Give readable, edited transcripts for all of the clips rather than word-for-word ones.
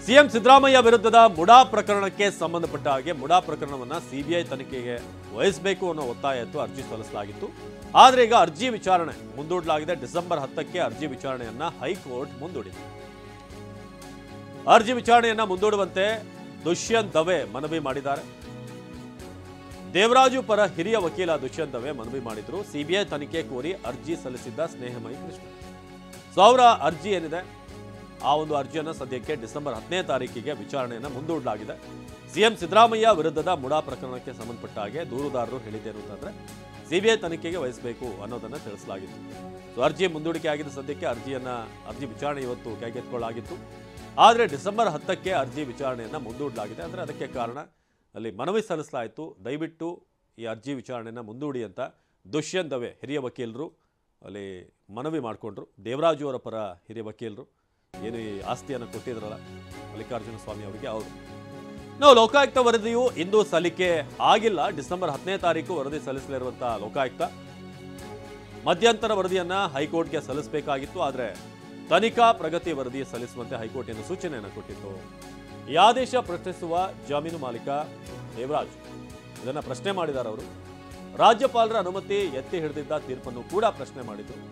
CM Siddaramaiah ವಿರುದ್ಧದ ಮುಡಾ ಪ್ರಕರಣಕ್ಕೆ ಸಂಬಂಧಪಟ್ಟ ಹಾಗೆ ಮುಡಾ ಪ್ರಕರಣವನ್ನ ಸಿಬಿಐ ತನಿಖೆಗೆ ವಹಿಸಬೇಕು ಅನ್ನೋ ಒತ್ತಾಯ ಇತ್ತು, ಅರ್ಜಿ ಸಲ್ಲಿಸಲಾಗಿತ್ತು. ಆದರೆ ಈಗ ಅರ್ಜಿ ವಿಚಾರಣೆ ಮುಂದೂಡಲಾಗಿದೆ. ಡಿಸೆಂಬರ್ 10ಕ್ಕೆ ಅರ್ಜಿ ವಿಚಾರಣೆಯನ್ನ ಹೈಕೋರ್ಟ್ ಮುಂದೂಡಿದೆ. ಅರ್ಜಿ ವಿಚಾರಣೆಯನ್ನ ಮುಂದೂಡುವಂತೆ ದುಷ್ಯಂತ್ ದವೆ ಮನವಿ ಮಾಡಿದ್ದಾರೆ. ದೇವರಾಜು ಪರ ಹಿರಿಯ ವಕೀಲ ದುಷ್ಯಂತ್ ದವೆ ಮನವಿ ಮಾಡಿದ್ರು. ಸಿಬಿಐ ತನಿಖೆ ಕೋರಿ ಅರ್ಜಿ ಸಲ್ಲಿಸಿದ್ದ ಸ್ನೇಹಮಯಿ ಕೃಷ್ಣ. ಅವರ ಅರ್ಜಿ ಏನಿದೆ, ಆ ಒಂದು ಅರ್ಜಿಯನ್ನು ಸದ್ಯಕ್ಕೆ ಡಿಸೆಂಬರ್ 10ನೇ ತಾರೀಕಿಗೆ ವಿಚಾರಣೆಯನ್ನು ಮುಂದೂಡಲಾಗಿದೆ. ಸಿಎಂ ಸಿದ್ದರಾಮಯ್ಯ ವಿರುದ್ಧದ ಮುಡಾ ಪ್ರಕರಣಕ್ಕೆ ಸಂಬಂಧಪಟ್ಟ ಹಾಗೆ ದೂರುದಾರರು ಹೇಳಿದ್ದೇನು ಅಂತಂದ್ರೆ ಸಿಬಿಐ ತನಿಖೆಗೆ ವಹಿಸಬೇಕು ಅನ್ನೋದನ್ನ ತಿಳಿಸಲಾಗಿತ್ತು. ಅರ್ಜಿ ಮುಂದೂಡಿಕೆ ಆಗಿದ್ದ ಸದ್ಯಕ್ಕೆ ಅರ್ಜಿ ವಿಚಾರಣೆ ಇವತ್ತು ಕೈಗೆತ್ತಿಕೊಳ್ಳಲಾಗಿತ್ತು. ಆದರೆ ಡಿಸೆಂಬರ್ 10ಕ್ಕೆ ಅರ್ಜಿ ವಿಚಾರಣೆಯನ್ನು ಮುಂದೂಡಲಾಗಿದೆ. ಅಂದರೆ ಅದಕ್ಕೆ ಕಾರಣ ಅಲ್ಲಿ ಮನವಿ ಸಲ್ಲಿಸಲಾಯಿತು, ದಯವಿಟ್ಟು ಈ ಅರ್ಜಿ ವಿಚಾರಣೆಯನ್ನು ಮುಂದೂಡಿ ಅಂತ ದುಷ್ಯಂತ್ ದವೆ ಹಿರಿಯ ವಕೀಲರು ಅಲ್ಲಿ ಮನವಿ ಮಾಡಿಕೊಂಡ್ರು. ದೇವರಾಜು ಅವರ ಪರ ಹಿರಿಯ ವಕೀಲರು ಏನು ಈ ಆಸ್ತಿಯನ್ನು ಕೊಟ್ಟಿದ್ರಲ್ಲ ಮಲ್ಲಿಕಾರ್ಜುನ ಸ್ವಾಮಿ ಅವರಿಗೆ, ಅವರು ನಾವು ಲೋಕಾಯುಕ್ತ ವರದಿಯು ಇಂದು ಸಲ್ಲಿಕೆ ಆಗಿಲ್ಲ. ಡಿಸೆಂಬರ್ 10ನೇ ತಾರೀಕು ವರದಿ ಸಲ್ಲಿಸಲಿರುವಂತಹ ಲೋಕಾಯುಕ್ತ ಮಧ್ಯಂತರ ವರದಿಯನ್ನ ಹೈಕೋರ್ಟ್ಗೆ ಸಲ್ಲಿಸಬೇಕಾಗಿತ್ತು. ಆದರೆ ತನಿಖಾ ಪ್ರಗತಿ ವರದಿ ಸಲ್ಲಿಸುವಂತೆ ಹೈಕೋರ್ಟ್ ಎಂದು ಸೂಚನೆಯನ್ನು ಕೊಟ್ಟಿತ್ತು. ಈ ಆದೇಶ ಪ್ರಶ್ನಿಸುವ ಜಾಮೀನು ಮಾಲೀಕ ದೇವರಾಜ್ ಇದನ್ನ ಪ್ರಶ್ನೆ ಮಾಡಿದ್ದಾರೆ. ಅವರು ರಾಜ್ಯಪಾಲರ ಅನುಮತಿ ಎತ್ತಿ ಹಿಡಿದಿದ್ದ ತೀರ್ಪನ್ನು ಕೂಡ ಪ್ರಶ್ನೆ ಮಾಡಿದರು.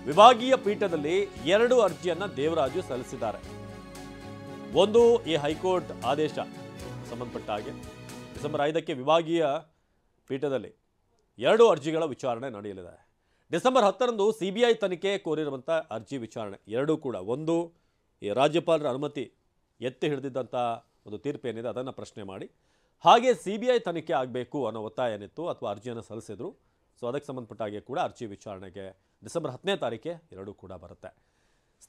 ವಿಭಾಗೀಯ ಪೀಠದಲ್ಲಿ 2 ಅರ್ಜಿಯನ್ನ ದೇವರಾಜು ಸಲ್ಲಿಸಿದ್ದಾರೆ. ಒಂದು ಈ ಹೈಕೋರ್ಟ್ ಆದೇಶ ಸಂಬಂಧಪಟ್ಟ ಹಾಗೆ ಡಿಸೆಂಬರ್ 5ಕ್ಕೆ ವಿಭಾಗೀಯ ಪೀಠದಲ್ಲಿ 2 ಅರ್ಜಿಗಳ ವಿಚಾರಣೆ ನಡೆಯಲಿದೆ. ಡಿಸೆಂಬರ್ 10ರಂದು ಸಿಬಿಐ ತನಿಖೆ ಕೋರಿರುವಂಥ ಅರ್ಜಿ ವಿಚಾರಣೆ ಎರಡೂ ಕೂಡ, ಒಂದು ಈ ರಾಜ್ಯಪಾಲರ ಅನುಮತಿ ಎತ್ತಿ ಹಿಡಿದಿದ್ದಂಥ ಒಂದು ತೀರ್ಪು ಏನಿದೆ ಅದನ್ನು ಪ್ರಶ್ನೆ ಮಾಡಿ, ಹಾಗೆ ಸಿಬಿಐ ತನಿಖೆ ಆಗಬೇಕು ಅನ್ನೋ ಒತ್ತಾಯ ಏನಿತ್ತು ಅಥವಾ ಅರ್ಜಿಯನ್ನು ಸಲ್ಲಿಸಿದ್ರು. ಸೊ ಅದಕ್ಕೆ ಸಂಬಂಧಪಟ್ಟ ಹಾಗೆ ಕೂಡ ಅರ್ಜಿ ವಿಚಾರಣೆಗೆ ಡಿಸೆಂಬರ್ 10ನೇ ತಾರೀಕೆ ಎರಡೂ ಕೂಡ ಬರುತ್ತೆ.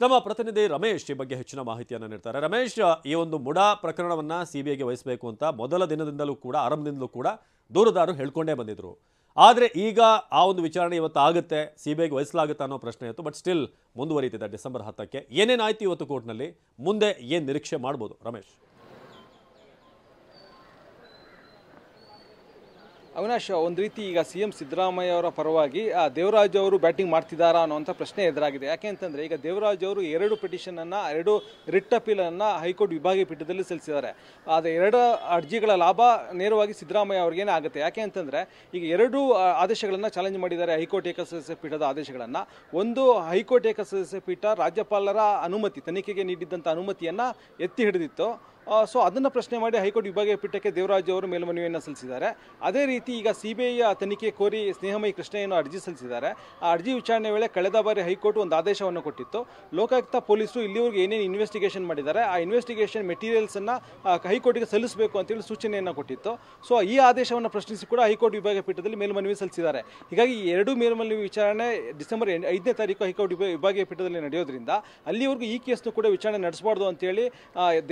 ನಮ್ಮ ಪ್ರತಿನಿಧಿ ರಮೇಶ್ ಈ ಬಗ್ಗೆ ಹೆಚ್ಚಿನ ಮಾಹಿತಿಯನ್ನು ನೀಡ್ತಾರೆ. ರಮೇಶ್, ಈ ಒಂದು ಮುಡಾ ಪ್ರಕರಣವನ್ನು ಸಿಬಿಐಗೆ ವಹಿಸಬೇಕು ಅಂತ ಮೊದಲ ದಿನದಿಂದಲೂ ಕೂಡ ಆರಂಭದಿಂದಲೂ ಕೂಡ ದೂರುದಾರರು ಹೇಳ್ಕೊಂಡೇ ಬಂದಿದ್ರು. ಆದರೆ ಈಗ ಆ ಒಂದು ವಿಚಾರಣೆ ಇವತ್ತು ಆಗುತ್ತೆ, ಸಿಬಿಐಗೆ ವಹಿಸಲಾಗುತ್ತೆ ಅನ್ನೋ ಪ್ರಶ್ನೆ ಇತ್ತು. ಬಟ್ ಸ್ಟಿಲ್ ಮುಂದುವರಿತಿದೆ ಡಿಸೆಂಬರ್ 10ಕ್ಕೆ. ಏನೇನಾಯ್ತು ಇವತ್ತು ಕೋರ್ಟ್ನಲ್ಲಿ, ಮುಂದೆ ಏನು ನಿರೀಕ್ಷೆ ಮಾಡ್ಬೋದು ರಮೇಶ್? ಅವಿನಾಶ್, ಒಂದು ರೀತಿ ಈಗ ಸಿಎಂ ಸಿದ್ದರಾಮಯ್ಯ ಅವರ ಪರವಾಗಿ ದೇವರಾಜ್ ಅವರು ಬ್ಯಾಟಿಂಗ್ ಮಾಡ್ತಿದ್ದಾರಾ ಅನ್ನೋಂಥ ಪ್ರಶ್ನೆ ಎದುರಾಗಿದೆ. ಯಾಕೆ ಅಂತಂದರೆ ಈಗ ದೇವರಾಜ್ ಅವರು 2 ಪಿಟಿಷನನ್ನು 2 ರಿಟ್ ಅಪೀಲನ್ನು ಹೈಕೋರ್ಟ್ ವಿಭಾಗೀಯ ಪೀಠದಲ್ಲಿ ಸಲ್ಲಿಸಿದ್ದಾರೆ. ಆದರೆ 2 ಅರ್ಜಿಗಳ ಲಾಭ ನೇರವಾಗಿ ಸಿದ್ದರಾಮಯ್ಯ ಅವ್ರಿಗೇನೆ ಆಗುತ್ತೆ. ಯಾಕೆ ಅಂತಂದರೆ ಈಗ 2 ಆದೇಶಗಳನ್ನು ಚಾಲೆಂಜ್ ಮಾಡಿದ್ದಾರೆ ಹೈಕೋರ್ಟ್ ಏಕಸದಸ್ಯ ಪೀಠದ ಆದೇಶಗಳನ್ನು. ಒಂದು, ಹೈಕೋರ್ಟ್ ಏಕಸದಸ್ಯ ಪೀಠ ರಾಜ್ಯಪಾಲರ ಅನುಮತಿ, ತನಿಖೆಗೆ ನೀಡಿದ್ದಂಥ ಅನುಮತಿಯನ್ನು ಎತ್ತಿ ಹಿಡಿದಿತ್ತು. ಸೊ ಅದನ್ನು ಪ್ರಶ್ನೆ ಮಾಡಿ ಹೈಕೋರ್ಟ್ ವಿಭಾಗೀಯ ಪೀಠಕ್ಕೆ ದೇವರಾಜ್ ಅವರು ಮೇಲ್ಮನವಿಯನ್ನು ಸಲ್ಲಿಸಿದ್ದಾರೆ. ಅದೇ ರೀತಿ ಈಗ ಸಿಬಿಐ ತನಿಖೆ ಕೋರಿ ಸ್ನೇಹಮಯಿ ಕೃಷ್ಣ ಏನು ಅರ್ಜಿ ಸಲ್ಲಿಸಿದ್ದಾರೆ. ಆ ಅರ್ಜಿ ವಿಚಾರಣೆ ವೇಳೆ ಕಳೆದ ಬಾರಿ ಹೈಕೋರ್ಟ್ ಒಂದು ಆದೇಶವನ್ನು ಕೊಟ್ಟಿತ್ತು. ಲೋಕಾಯುಕ್ತ ಪೊಲೀಸರು ಇಲ್ಲಿವರೆಗೆ ಏನೇನು ಇನ್ವೆಸ್ಟಿಗೇಷನ್ ಮಾಡಿದ್ದಾರೆ ಆ ಇನ್ವೆಸ್ಟಿಗೇಷನ್ ಮೆಟೀರಿಯಲ್ಸನ್ನು ಹೈಕೋರ್ಟ್ಗೆ ಸಲ್ಲಿಸಬೇಕು ಅಂತೇಳಿ ಸೂಚನೆಯನ್ನು ಕೊಟ್ಟಿತ್ತು. ಸೊ ಈ ಆದೇಶವನ್ನು ಪ್ರಶ್ನಿಸಿ ಕೂಡ ಹೈಕೋರ್ಟ್ ವಿಭಾಗೀಯ ಪೀಠದಲ್ಲಿ ಮೇಲ್ಮನವಿ ಸಲ್ಲಿಸಿದ್ದಾರೆ. ಹೀಗಾಗಿ ಈ 2 ಮೇಲ್ಮನವಿ ವಿಚಾರಣೆ ಡಿಸೆಂಬರ್ 5ನೇ ತಾರೀಕು ಹೈಕೋರ್ಟ್ ವಿಭಾಗೀಯ ಪೀಠದಲ್ಲಿ ನಡೆಯೋದ್ರಿಂದ ಅಲ್ಲಿವರೆಗೂ ಈ ಕೇಸ್ನು ಕೂಡ ವಿಚಾರಣೆ ನಡೆಸಬಾರ್ದು ಅಂತೇಳಿ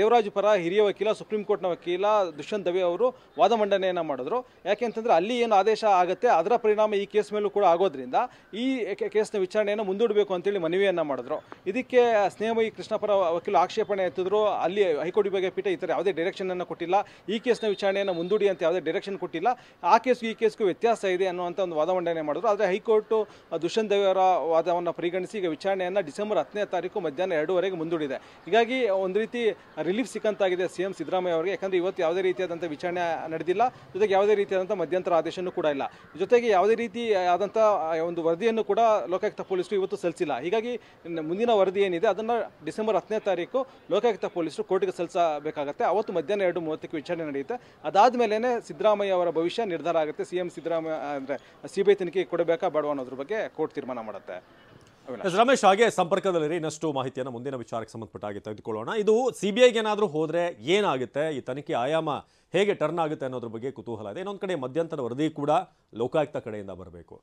ದೇವರಾಜು ಪರ ಹಿರಿಯ ವಕೀಲ, ಸುಪ್ರೀಂ ಕೋರ್ಟ್ನ ವಕೀಲ ದುಷ್ಯಂತ್ ದವೆ ಅವರು ವಾದ ಮಂಡನೆಯನ್ನು ಮಾಡಿದ್ರು. ಯಾಕೆ ಅಂತಂದ್ರೆ ಅಲ್ಲಿ ಏನು ಆದೇಶ ಆಗುತ್ತೆ ಅದರ ಪರಿಣಾಮ ಈ ಕೇಸ್ ಮೇಲೂ ಕೂಡ ಆಗೋದ್ರಿಂದ ಈ ಕೇಸ್ನ ವಿಚಾರಣೆಯನ್ನು ಮುಂದೂಡಬೇಕು ಅಂತೇಳಿ ಮನವಿಯನ್ನು ಮಾಡಿದ್ರು. ಇದಕ್ಕೆ ಸ್ನೇಹಮಯಿ ಕೃಷ್ಣ ಪರ ವಕೀಲ ಆಕ್ಷೇಪಣೆ ಎತ್ತಿದ್ರು. ಅಲ್ಲಿ ಹೈಕೋರ್ಟ್ ವಿಭಾಗೀಯ ಪೀಠ ಈ ಥರ ಯಾವುದೇ ಡೈರೆಕ್ಷನ್ ಅನ್ನು ಕೊಟ್ಟಿಲ್ಲ, ಈ ಕೇಸ್ನ ವಿಚಾರಣೆಯನ್ನು ಮುಂದೂಡಿ ಅಂತ ಯಾವುದೇ ಡೈರೆಕ್ಷನ್ ಕೊಟ್ಟಿಲ್ಲ, ಆ ಕೇಸ್ಗೂ ಈ ಕೇಸ್ಗೂ ವ್ಯತ್ಯಾಸ ಇದೆ ಅನ್ನುವಂಥ ಒಂದು ವಾದ ಮಂಡನೆ ಮಾಡಿದ್ರು. ಆದರೆ ಹೈಕೋರ್ಟ್ ದುಷ್ಯಂತ್ ದವೆ ಅವರ ವಾದವನ್ನು ಪರಿಗಣಿಸಿ ಈಗ ವಿಚಾರಣೆಯನ್ನು ಡಿಸೆಂಬರ್ 10ನೇ ತಾರೀಕು ಮಧ್ಯಾಹ್ನ 2:00ವರೆಗೆ ಮುಂದೂಡಿದೆ. ಹೀಗಾಗಿ ಒಂದು ರೀತಿ ರಿಲೀಫ್ ಸಿಕ್ಕಂತಾಗಿದೆ ಸಿಎಂ ಸಿದ್ದರಾಮಯ್ಯ ಅವರಿಗೆ. ಯಾಕಂದರೆ ಇವತ್ತು ಯಾವುದೇ ರೀತಿಯಾದಂಥ ವಿಚಾರಣೆ ನಡೆದಿಲ್ಲ, ಜೊತೆಗೆ ಯಾವುದೇ ರೀತಿಯಾದಂಥ ಮಧ್ಯಂತರ ಆದೇಶನೂ ಕೂಡ ಇಲ್ಲ, ಜೊತೆಗೆ ಯಾವುದೇ ರೀತಿ ಆದಂಥ ಒಂದು ವರದಿಯನ್ನು ಕೂಡ ಲೋಕಾಯುಕ್ತ ಪೊಲೀಸರು ಇವತ್ತು ಸಲ್ಲಿಸಿಲ್ಲ. ಹೀಗಾಗಿ ಮುಂದಿನ ವರದಿ ಏನಿದೆ ಅದನ್ನು ಡಿಸೆಂಬರ್ 10ನೇ ತಾರೀಕು ಲೋಕಾಯುಕ್ತ ಪೊಲೀಸರು ಕೋರ್ಟ್ಗೆ ಸಲ್ಲಿಸಬೇಕಾಗುತ್ತೆ. ಅವತ್ತು ಮಧ್ಯಾಹ್ನ 2:30ಕ್ಕೆ ವಿಚಾರಣೆ ನಡೆಯುತ್ತೆ. ಅದಾದಮೇಲೆ ಸಿದ್ದರಾಮಯ್ಯ ಅವರ ಭವಿಷ್ಯ ನಿರ್ಧಾರ ಆಗುತ್ತೆ. ಸಿಎಂ ಸಿದ್ದರಾಮಯ್ಯ ಅಂದರೆ ಸಿಬಿಐ ತನಿಖೆ ಕೊಡಬೇಕಾ ಬೇಡವಾ ಅನ್ನೋದ್ರ ಬಗ್ಗೆ ಕೋರ್ಟ್ ತೀರ್ಮಾನ ಮಾಡುತ್ತೆ. ರಮೇಶ್, ಹಾಗೆ ಸಂಪರ್ಕದಲ್ಲಿರಿ, ಇನ್ನಷ್ಟು ಮಾಹಿತಿಯನ್ನು ಮುಂದಿನ ವಿಚಾರಕ್ಕೆ ಸಂಬಂಧಪಟ್ಟ ಹಾಗೆ ತೆಗೆದುಕೊಳ್ಳೋಣ. ಇದು ಸಿಬಿಐಗೆ ಏನಾದರೂ ಹೋದರೆ ಏನಾಗುತ್ತೆ, ಈ ತನಿಖೆ ಆಯಾಮ ಹೇಗೆ ಟರ್ನ್ ಆಗುತ್ತೆ ಅನ್ನೋದ್ರ ಬಗ್ಗೆ ಕುತೂಹಲ ಇದೆ. ಇನ್ನೊಂದು ಕಡೆ ಮಧ್ಯಂತರ ವರದಿ ಕೂಡ ಲೋಕಾಯುಕ್ತ ಕಡೆಯಿಂದ ಬರಬೇಕು.